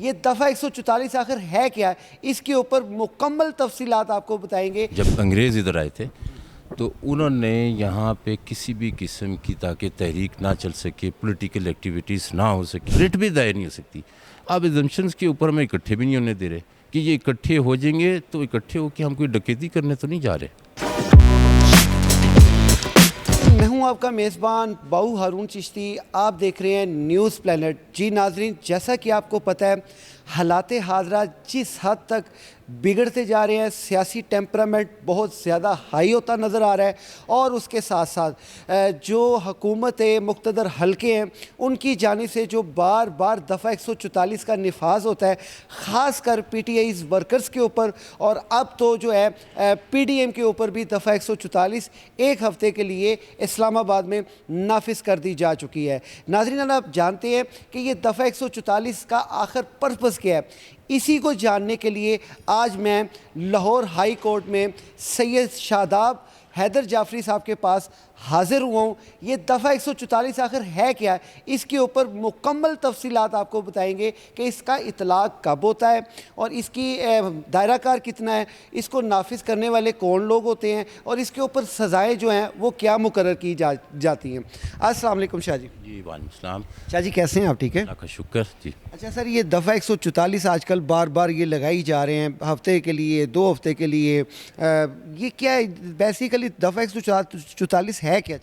یہ دفعہ 144 آخر ہے کیا؟ اس کے اوپر مکمل تفصیلات آپ کو بتائیں گے۔ جب انگریز ادھر آئے تھے تو انہوں نے یہاں پہ کسی بھی قسم کی تاکہ تحریک نہ چل سکے، پولیٹیکل ایکٹیویٹیز نہ ہو سکے، ریٹ بھی دائر نہیں ہو سکتی۔ اب ایزمپشنز کے اوپر ہمیں اکٹھے بھی نہیں ہونے دے رہے کہ یہ اکٹھے ہو جائیں گے تو اکٹھے ہو کے ہم کوئی ڈکیتی کرنے تو نہیں جا رہے۔ میں ہوں آپ کا میزبان باؤ ہارون چشتی، آپ دیکھ رہے ہیں نیوز پلینٹ۔ جی ناظرین، جیسا کہ آپ کو پتہ ہے حالات حاضرہ جس حد تک بگڑتے جا رہے ہیں، سیاسی ٹیمپرامنٹ بہت زیادہ ہائی ہوتا نظر آ رہا ہے، اور اس کے ساتھ ساتھ جو حکومت مقتدر حلقے ہیں ان کی جانب سے جو بار بار دفعہ 144 کا نفاذ ہوتا ہے، خاص کر پی ٹی آئیز ورکرز کے اوپر، اور اب تو جو ہے پی ڈی ایم کے اوپر بھی دفعہ 144 ایک ہفتے کے لیے اسلام آباد میں نافذ کر دی جا چکی ہے۔ ناظرین، آپ جانتے ہیں کہ یہ دفعہ 144 کا آخر پرپس کیا ہے؟ اسی کو جاننے کے لیے آج میں لاہور ہائی کورٹ میں سید شاداب حیدر جعفری صاحب کے پاس حاضر ہوا ہوں۔ یہ دفعہ 144 آخر ہے کیا؟ اس کے اوپر مکمل تفصیلات آپ کو بتائیں گے کہ اس کا اطلاق کب ہوتا ہے اور اس کی دائرہ کار کتنا ہے، اس کو نافذ کرنے والے کون لوگ ہوتے ہیں، اور اس کے اوپر سزائیں جو ہیں وہ کیا مقرر کی جاتی ہیں۔ السلام علیکم شاہ جی۔ جی وعلیکم السلام۔ شاہ جی کیسے ہیں آپ؟ ٹھیک ہے، اللہ کا شکر جی۔ اچھا سر، یہ دفعہ 144 آج کل بار بار یہ لگائی جا رہے ہیں، ہفتے کے لیے، 2 ہفتے کے لیے، یہ کیا ہے بیسیکلی دفعہ 144 ہے کیا؟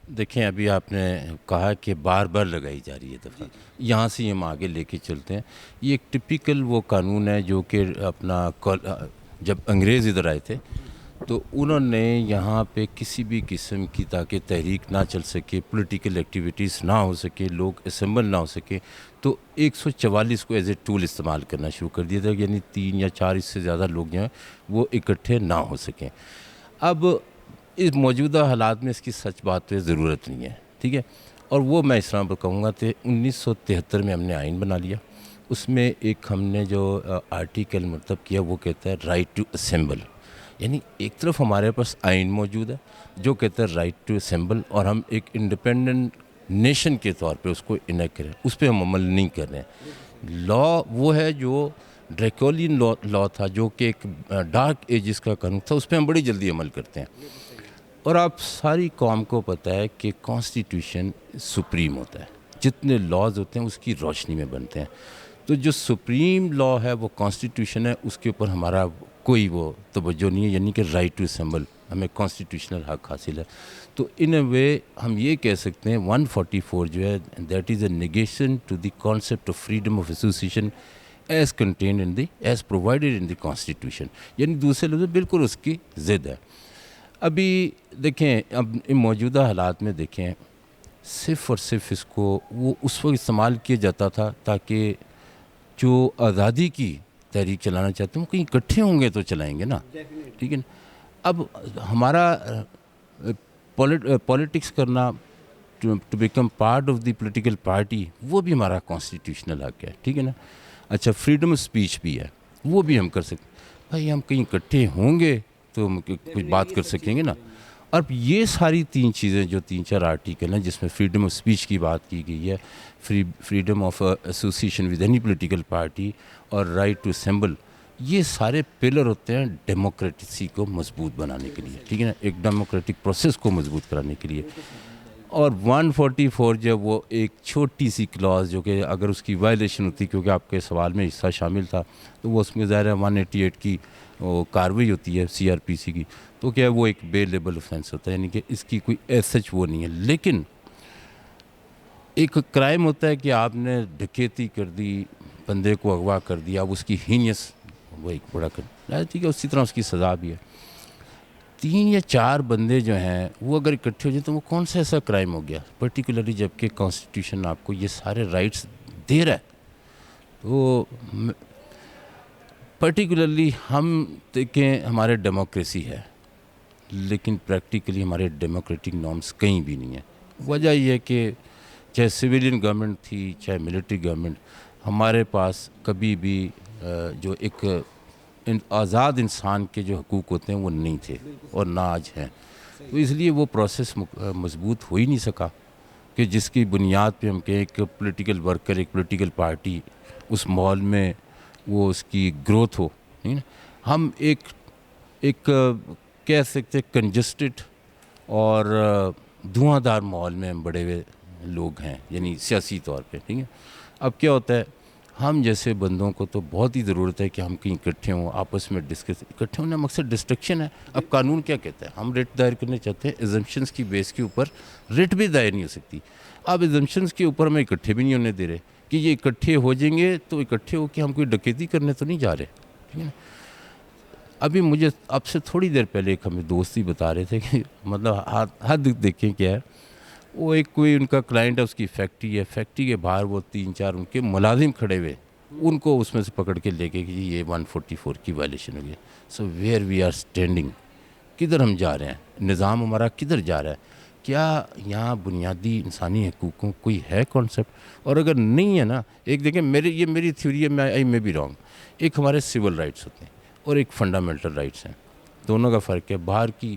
دیکھیں، ابھی آپ نے کہا کہ بار بار لگائی جا رہی ہے دفعہ، یہاں سے ہم آگے لے کے چلتے ہیں۔ یہ ایک ٹپیکل وہ قانون ہے جو کہ اپنا جب انگریز ادھر آئے تھے تو انہوں نے یہاں پہ کسی بھی قسم کی تاکہ تحریک نہ چل سکے، پولیٹیکل ایکٹیویٹیز نہ ہو سکے، لوگ اسمبل نہ ہو سکے، تو 144 کو ایز اے ٹول استعمال کرنا شروع کر دیا تھا، یعنی 3 یا 4 اس سے زیادہ لوگ جو ہیں وہ اکٹھے نہ ہو سکیں۔ اب اس موجودہ حالات میں اس کی سچ بات تو ضرورت نہیں ہے، ٹھیک ہے، اور وہ میں اس طرح پر کہوں گا کہ 1973 میں ہم نے آئین بنا لیا۔ اس میں ایک ہم نے جو آرٹیکل مرتب کیا وہ کہتا ہے رائٹ ٹو اسمبل، یعنی ایک طرف ہمارے پاس آئین موجود ہے جو کہتا ہے رائٹ ٹو اسمبل، اور ہم ایک انڈیپینڈنٹ نیشن کے طور پہ اس کو انیکٹ کریں، اس پہ ہم عمل نہیں کر رہے ہیں۔ لا وہ ہے جو ڈریکولین لا تھا، جو کہ ایک ڈارک ایجز کا قانون تھا، اس پہ ہم بڑی جلدی عمل کرتے ہیں۔ اور آپ ساری قوم کو پتہ ہے کہ کانسٹیٹیوشن سپریم ہوتا ہے، جتنے لاز ہوتے ہیں اس کی روشنی میں بنتے ہیں، تو جو سپریم لا ہے وہ کانسٹیٹیوشن ہے، اس کے اوپر ہمارا کوئی وہ توجہ نہیں ہے، یعنی کہ رائٹ ٹو اسمبل ہمیں کانسٹیٹیوشنل حق حاصل ہے۔ تو ان اے وے ہم یہ کہہ سکتے ہیں 144 جو ہے that is a negation to the concept of freedom of association as contained in the as provided in the constitution, یعنی دوسرے لفظ بالکل اس کی ضد ہے۔ ابھی دیکھیں، اب ان موجودہ حالات میں دیکھیں، صرف اور صرف اس کو وہ اس وقت استعمال کیا جاتا تھا تاکہ جو آزادی کی تحریک چلانا چاہتے ہیں وہ کہیں اکٹھے ہوں گے تو چلائیں گے نا، ٹھیک ہے نا۔ اب ہمارا پولیٹکس کرنا، to become part of the political party, وہ بھی ہمارا کانسٹیٹیوشنل حق ہے، ٹھیک ہے نا۔ اچھا، فریڈم آف اسپیچ بھی ہے، وہ بھی ہم کر سکتے ہیں۔ بھائی ہم کہیں اکٹھے ہوں گے تو ہم کچھ بات کر سکیں گے نا۔ اب یہ ساری 3 چیزیں جو 3-4 آرٹیکل ہیں جس میں فریڈم آف اسپیچ کی بات کی گئی ہے، freedom of association with any political party, اور رائٹ ٹو اسمبل، یہ سارے پلر ہوتے ہیں ڈیموکریسی کو مضبوط بنانے کے لیے، ٹھیک ہے نا، ایک ڈیموکریٹک پروسیس کو مضبوط کرانے کے لیے۔ اور 144 جو وہ ایک چھوٹی سی کلاز جو کہ اگر اس کی وائلیشن ہوتی، کیونکہ آپ کے سوال میں حصہ شامل تھا، تو وہ اس میں ظاہر ہے 188 کی وہ کارروائی ہوتی ہے CRPC کی، تو کیا ہے وہ ایک بے لیبل اوفینس ہوتا ہے، یعنی کہ اس کی کوئی ایسچ وہ نہیں ہے۔ لیکن ایک کرائم ہوتا ہے کہ آپ نے ڈکیتی کر دی، بندے کو اغوا کر دیا، اب اس کی ہینیس وہ ایک بڑا ٹھیک ہے، اسی طرح اس کی سزا بھی ہے۔ 3 یا 4 بندے جو ہیں وہ اگر اکٹھے ہو جائیں تو وہ کون سا ایسا کرائم ہو گیا، پرٹیکولرلی جب کہ کانسٹیٹیوشن آپ کو یہ سارے رائٹس دے رہا ہے۔ تو پرٹیکولرلی ہم دیکھیں، ہمارے ڈیموکریسی ہے لیکن پریکٹیکلی ہمارے ڈیموکریٹک نارمز کہیں بھی نہیں ہیں۔ وجہ یہ ہے کہ چاہے سویلین گورنمنٹ تھی چاہے ملٹری گورنمنٹ، ہمارے پاس کبھی بھی جو ایک آزاد انسان کے جو حقوق ہوتے ہیں وہ نہیں تھے اور نہ آج ہیں، تو اس لیے وہ پروسیس مضبوط ہو ہی نہیں سکا کہ جس کی بنیاد پہ ہم کہیں ایک پولیٹیکل ورکر، ایک پولیٹیکل پارٹی اس ماحول میں وہ اس کی گروتھ ہو. ٹھیک ہے. ہم ایک کہہ سکتے کنجسٹڈ اور دھواں دار ماحول میں ہم بڑے ہوئے لوگ ہیں, یعنی سیاسی طور پہ. ٹھیک ہے. اب کیا ہوتا ہے, ہم جیسے بندوں کو تو بہت ہی ضرورت ہے کہ ہم کہیں اکٹھے ہوں, آپس میں ڈسکس. اکٹھے ہونے کا مقصد ڈسٹرکشن ہے. اب قانون کیا کہتا ہے, ہم ریٹ دائر کرنے چاہتے ہیں, ایزمپشنس کی بیس کے اوپر ریٹ بھی دائر نہیں ہو سکتی. اب ایزمپشنس کے اوپر ہمیں اکٹھے بھی نہیں ہونے دے رہے کہ یہ اکٹھے ہو جائیں گے تو اکٹھے ہو کے ہم کوئی ڈکیتی کرنے تو نہیں جا رہے. ٹھیک ہے. ابھی مجھے اب سے تھوڑی دیر پہلے ایک ہمیں دوست ہی بتا رہے تھے کہ مطلب حد دیکھیں کیا ہے. وہ ایک کوئی ان کا کلائنٹ ہے, اس کی فیکٹری ہے, فیکٹری کے باہر وہ 3-4 ان کے ملازم کھڑے ہوئے, ان کو اس میں سے پکڑ کے لے کے کہ یہ 144 کی وائلیشن ہو گئی. سو ویئر وی آر اسٹینڈنگ, کدھر ہم جا رہے ہیں, نظام ہمارا کدھر جا رہا ہے, کیا یہاں بنیادی انسانی حقوقوں کوئی ہے کانسیپٹ؟ اور اگر نہیں ہے نا, ایک دیکھیں یہ میری تھیوری ہے, میں بھی رانگ. ایک ہمارے سول رائٹس ہوتے ہیں اور ایک فنڈامنٹل رائٹس ہیں, دونوں کا فرق ہے. باہر کی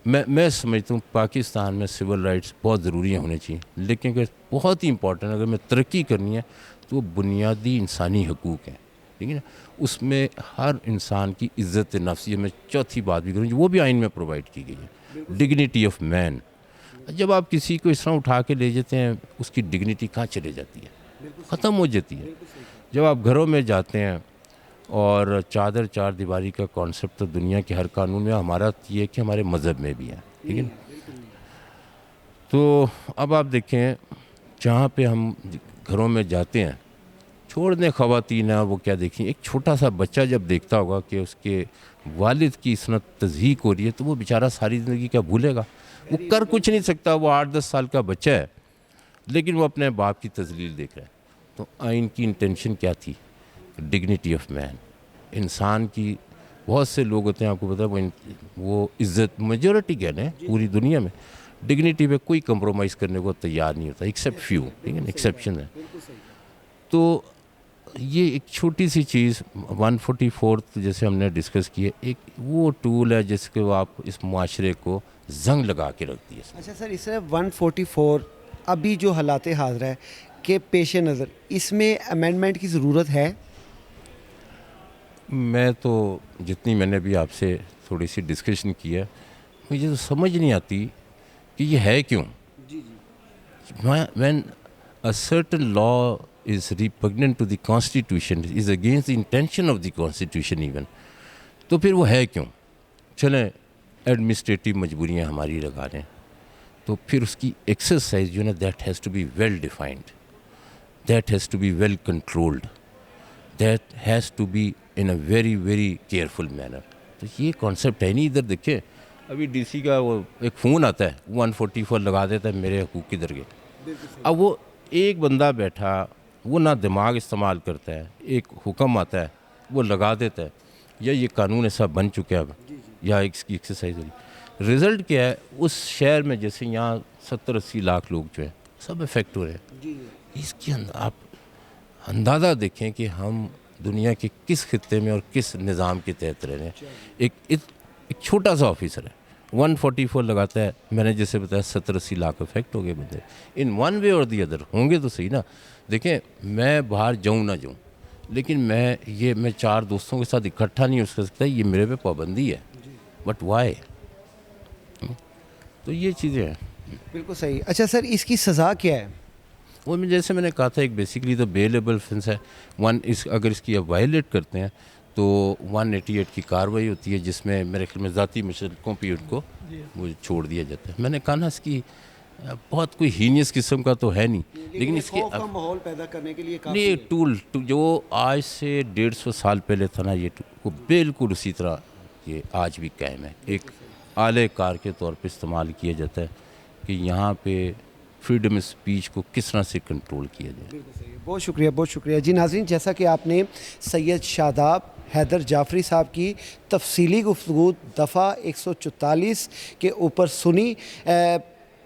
میں سمجھتا ہوں پاکستان میں سول رائٹس بہت ضروری ہونے چاہیے, لیکن اگر بہت ہی امپورٹنٹ اگر میں ترقی کرنی ہے تو وہ بنیادی انسانی حقوق ہیں. ٹھیک ہے نا. اس میں ہر انسان کی عزت نفس, یہ میں چوتھی بات بھی کروں, وہ بھی آئین میں پرووائڈ کی گئی ہے. ڈگنیٹی آف مین. جب آپ کسی کو اس طرح اٹھا کے لے جاتے ہیں, اس کی ڈگنیٹی کہاں چلے جاتی ہے, ختم ہو جاتی ہے. جب آپ گھروں میں جاتے ہیں اور چار دیواری کا کانسیپٹ تو دنیا کے ہر قانون میں, ہمارا یہ ہے کہ ہمارے مذہب میں بھی ہے. ٹھیک ہے. تو اب آپ دیکھیں جہاں پہ ہم گھروں میں جاتے ہیں, چھوڑ دیں خواتین ہیں وہ کیا دیکھیں, ایک چھوٹا سا بچہ جب دیکھتا ہوگا کہ اس کے والد کی اس طرح تضحیک ہو رہی ہے تو وہ بیچارہ ساری زندگی کیا بھولے گا. وہ کر کچھ نہیں سکتا, وہ 8-10 سال کا بچہ ہے, لیکن وہ اپنے باپ کی تذلیل دیکھ رہا ہے. تو آئین کی انٹینشن کیا تھی, ڈگنیٹی آف مین. انسان کی بہت سے لوگ ہوتے ہیں, آپ کو پتا ہے, وہ عزت میجورٹی کہنے ہیں پوری دنیا میں, ڈگنیٹی پہ کوئی کمپرومائز کرنے کو تیار نہیں ہوتا ایکسیپٹ فیو. ٹھیک ہے, ایکسیپشن ہے. تو یہ ایک چھوٹی سی چیز 144 جیسے ہم نے ڈسکس کی ہے, ایک وہ ٹول ہے جس کے آپ اس معاشرے کو زنگ لگا کے رکھ دیے. اچھا سر, اس طرح 144 ابھی جو حالات حاضرہ ہے کے پیش نظر اس میں امینڈمنٹ کی ضرورت ہے؟ میں تو جتنی میں نے بھی آپ سے تھوڑی سی ڈسکشن کی ہے, مجھے تو سمجھ نہیں آتی کہ یہ ہے کیوں. when a certain law is repugnant to the constitution, is against the intention of the constitution even, تو پھر وہ ہے کیوں. چلیں ایڈمنسٹریٹو مجبوریاں ہماری لگا رہے ہیں, تو پھر اس کی ایکسرسائز جو ہے نا, that has to be well defined, that has to be well controlled, that has to be in a very very careful manner. تو یہ کانسیپٹ ہے نہیں. ادھر دیکھیں ابھی ڈی سی کا وہ ایک فون آتا ہے, 144 لگا دیتا ہے, میرے حقوق کدھر گئے. اب وہ ایک بندہ بیٹھا, وہ نہ دماغ استعمال کرتا ہے, ایک حکم آتا ہے وہ لگا دیتا ہے, یا یہ قانون ایسا بن چکا ہے اب, یا اس کی ایکسرسائز ہو رہی. رزلٹ کیا ہے, اس شہر میں جیسے یہاں 70-80 لاکھ لوگ جو ہیں سب افیکٹ ہو رہے ہیں. اس کے اندر آپ اندازہ دیکھیں کہ ہم دنیا کے کس خطے میں اور کس نظام کے تحت رہ رہے ہیں. ایک چھوٹا سا آفیسر ہے, 144 لگاتا ہے, میں نے جیسے بتایا 70-80 لاکھ افیکٹ ہو گئے بندے. ان ون وے اور دی ادر ہوں گے تو صحیح نا. دیکھیں میں باہر جاؤں نہ جاؤں, لیکن میں 4 دوستوں کے ساتھ اکٹھا نہیں ہو سکتا, یہ میرے پہ پابندی ہے. But why? تو یہ چیزیں ہیں. بالکل صحیح. اچھا سر, اس کی سزا کیا ہے؟ وہ جیسے میں نے کہا تھا, ایک بیسیکلی تو بیلیبل آفینس ہے. اگر اس کی آپ وائلیٹ کرتے ہیں تو 188 کی کارروائی ہوتی ہے, جس میں میرے خیال میں ذاتی مشترکوں پہ ان کو وہ چھوڑ دیا جاتا ہے. میں نے کہا نا, اس کی بہت کوئی ہینیس قسم کا تو ہے نہیں, لیکن اس کے ماحول پیدا کرنے کے لیے یہ ٹول جو آج سے 150 سال پہلے تھا نا, یہ وہ بالکل اسی طرح یہ آج بھی قائم ہے. ایک اعلی کار کے طور پہ استعمال کیا جاتا ہے کہ یہاں پہ فریڈم اسپیچ کو کس طرح سے کنٹرول کیا جائے. بہت شکریہ, بہت شکریہ. جی ناظرین, جیسا کہ آپ نے سید شاداب حیدر جعفری صاحب کی تفصیلی گفتگو دفعہ 144 کے اوپر سنی,